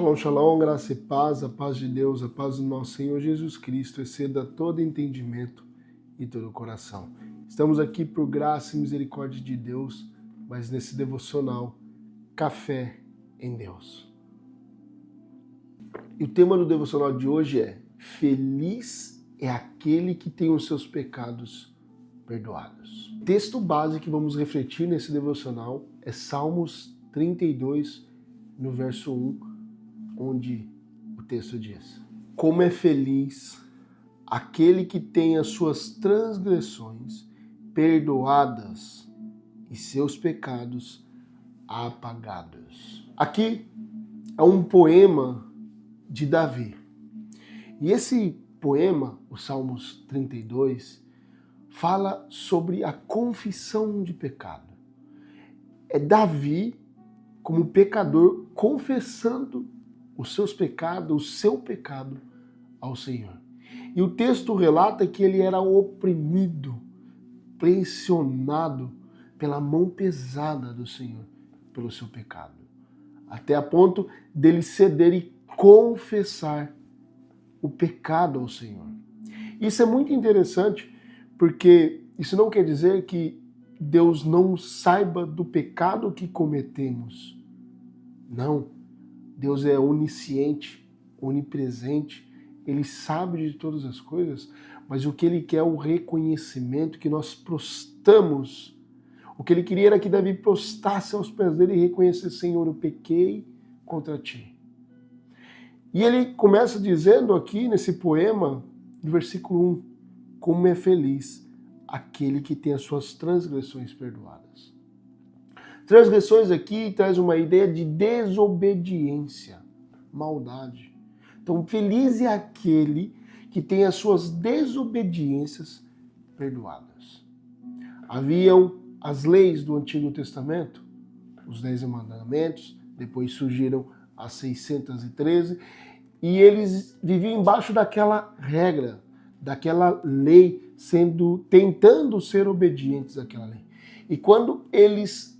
Shalom, shalom, graça e paz, a paz de Deus, a paz do nosso Senhor Jesus Cristo, exceda todo entendimento e todo coração. Estamos aqui por graça e misericórdia de Deus, mas nesse devocional, Café em Deus. E o tema do devocional de hoje é: Feliz é aquele que tem os seus pecados perdoados. O texto base que vamos refletir nesse devocional é Salmos 32, no verso 1, onde o texto diz: Como é feliz aquele que tem as suas transgressões perdoadas e seus pecados apagados. Aqui é um poema de Davi. E esse poema, o Salmos 32, fala sobre a confissão de pecado. É Davi, como pecador, confessando os seus pecados, o seu pecado ao Senhor. E o texto relata que ele era oprimido, pressionado pela mão pesada do Senhor, pelo seu pecado, até a ponto dele ceder e confessar o pecado ao Senhor. Isso é muito interessante, porque isso não quer dizer que Deus não saiba do pecado que cometemos. Não. Deus é onisciente, onipresente, Ele sabe de todas as coisas, mas o que Ele quer é o reconhecimento, que nós prostamos. O que Ele queria era que Davi prostrasse aos pés dele e reconhecesse: Senhor, eu pequei contra Ti. E ele começa dizendo aqui nesse poema, no versículo 1, como é feliz aquele que tem as suas transgressões perdoadas. Transgressões aqui traz uma ideia de desobediência, maldade. Então, feliz é aquele que tem as suas desobediências perdoadas. Haviam as leis do Antigo Testamento, os 10 mandamentos, depois surgiram as 613, e eles viviam embaixo daquela regra, daquela lei, tentando ser obedientes àquela lei. E quando eles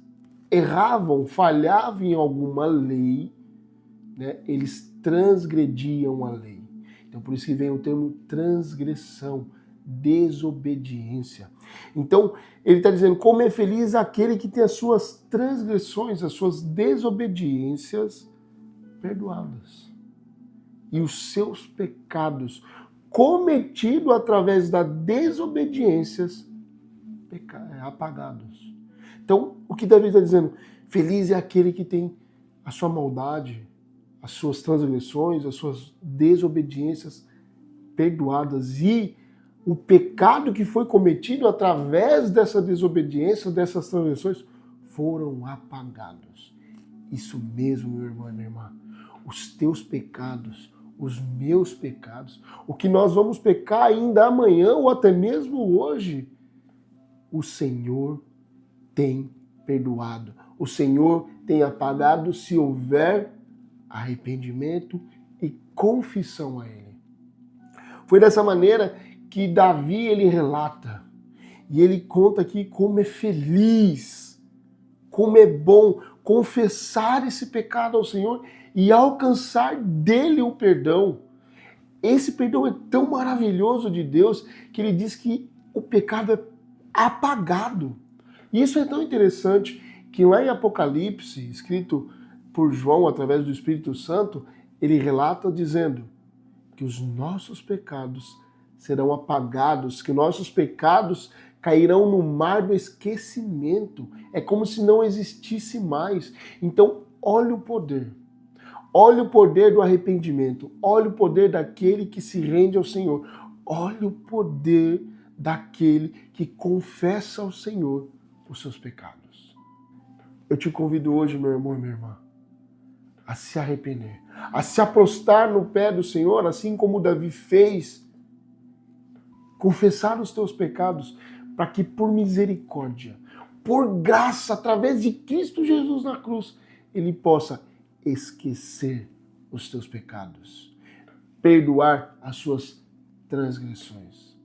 erravam, falhavam em alguma lei, né, eles transgrediam a lei. Então por isso que vem o termo transgressão, desobediência. Então ele está dizendo: como é feliz aquele que tem as suas transgressões, as suas desobediências perdoadas e os seus pecados cometidos através das desobediências apagados. Então, o que Davi está dizendo? Feliz é aquele que tem a sua maldade, as suas transgressões, as suas desobediências perdoadas e o pecado que foi cometido através dessa desobediência, dessas transgressões, foram apagados. Isso mesmo, meu irmão e minha irmã. Os teus pecados, os meus pecados, o que nós vamos pecar ainda amanhã ou até mesmo hoje, o Senhor tem perdoado. O Senhor tem apagado se houver arrependimento e confissão a Ele. Foi dessa maneira que Davi ele relata, e ele conta aqui como é feliz, como é bom confessar esse pecado ao Senhor e alcançar dele o perdão. Esse perdão é tão maravilhoso de Deus que ele diz que o pecado é apagado. E isso é tão interessante que lá em Apocalipse, escrito por João através do Espírito Santo, ele relata dizendo que os nossos pecados serão apagados, que nossos pecados cairão no mar do esquecimento. É como se não existisse mais. Então, olha o poder. Olha o poder do arrependimento. Olha o poder daquele que se rende ao Senhor. Olha o poder daquele que confessa ao Senhor os seus pecados. Eu te convido hoje, meu irmão e minha irmã, a se arrepender, a se aprostar no pé do Senhor, assim como Davi fez, confessar os teus pecados, para que por misericórdia, por graça, através de Cristo Jesus na cruz, Ele possa esquecer os teus pecados, perdoar as suas transgressões.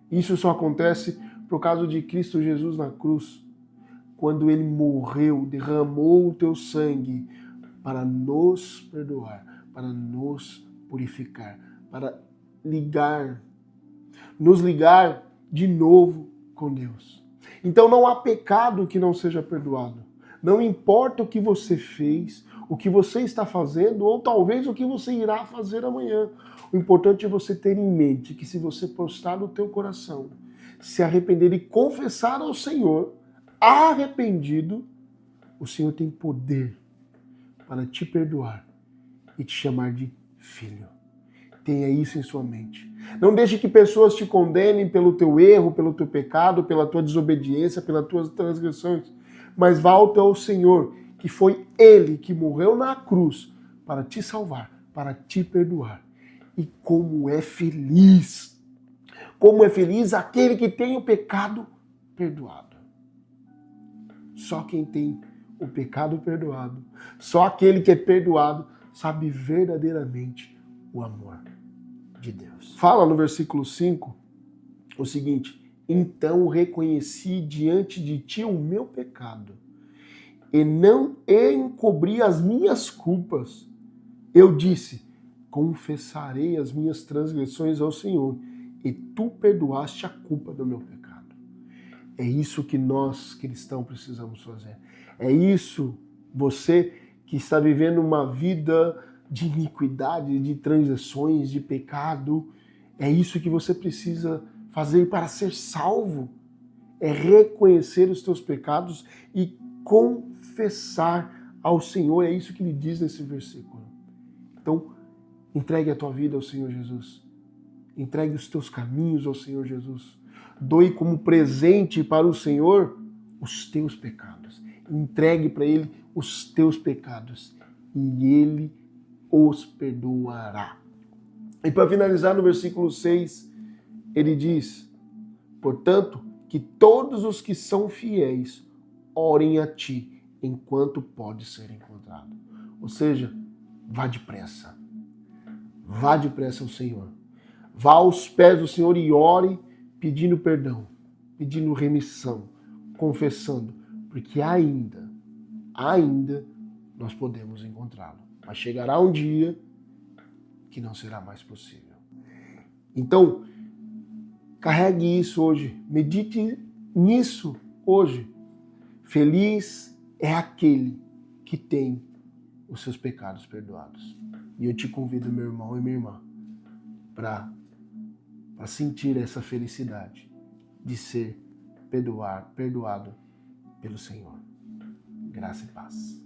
Isso só acontece por causa de Cristo Jesus na cruz, quando Ele morreu, derramou o teu sangue para nos perdoar, para nos purificar, para nos ligar de novo com Deus. Então não há pecado que não seja perdoado. Não importa o que você fez, o que você está fazendo, ou talvez o que você irá fazer amanhã. O importante é você ter em mente que se você prostrar o teu coração, se arrepender e confessar ao Senhor, arrependido, o Senhor tem poder para te perdoar e te chamar de filho. Tenha isso em sua mente. Não deixe que pessoas te condenem pelo teu erro, pelo teu pecado, pela tua desobediência, pelas tuas transgressões. Mas volte ao Senhor, que foi Ele que morreu na cruz para te salvar, para te perdoar. E como é feliz aquele que tem o pecado perdoado. Só quem tem o pecado perdoado, só aquele que é perdoado, sabe verdadeiramente o amor de Deus. Fala no versículo 5 o seguinte: então reconheci diante de ti o meu pecado e não encobri as minhas culpas. Eu disse: confessarei as minhas transgressões ao Senhor e tu perdoaste a culpa do meu pecado. É isso que nós cristãos precisamos fazer. É isso, você que está vivendo uma vida de iniquidade, de transgressões, de pecado, é isso que você precisa fazer para ser salvo. É reconhecer os teus pecados e confessar ao Senhor. É isso que ele diz nesse versículo. Então, entregue a tua vida ao Senhor Jesus. Entregue os teus caminhos ao Senhor Jesus. Doe como presente para o Senhor os teus pecados. Entregue para Ele os teus pecados e Ele os perdoará. E para finalizar, no versículo 6, ele diz: portanto, que todos os que são fiéis orem a ti enquanto pode ser encontrado. Ou seja, vá depressa. Vá depressa ao Senhor. Vá aos pés do Senhor e ore pedindo perdão, pedindo remissão, confessando, porque ainda nós podemos encontrá-lo. Mas chegará um dia que não será mais possível. Então, carregue isso hoje, medite nisso hoje. Feliz é aquele que tem os seus pecados perdoados. E eu te convido, meu irmão e minha irmã, para sentir essa felicidade de ser perdoado pelo Senhor. Graça e paz.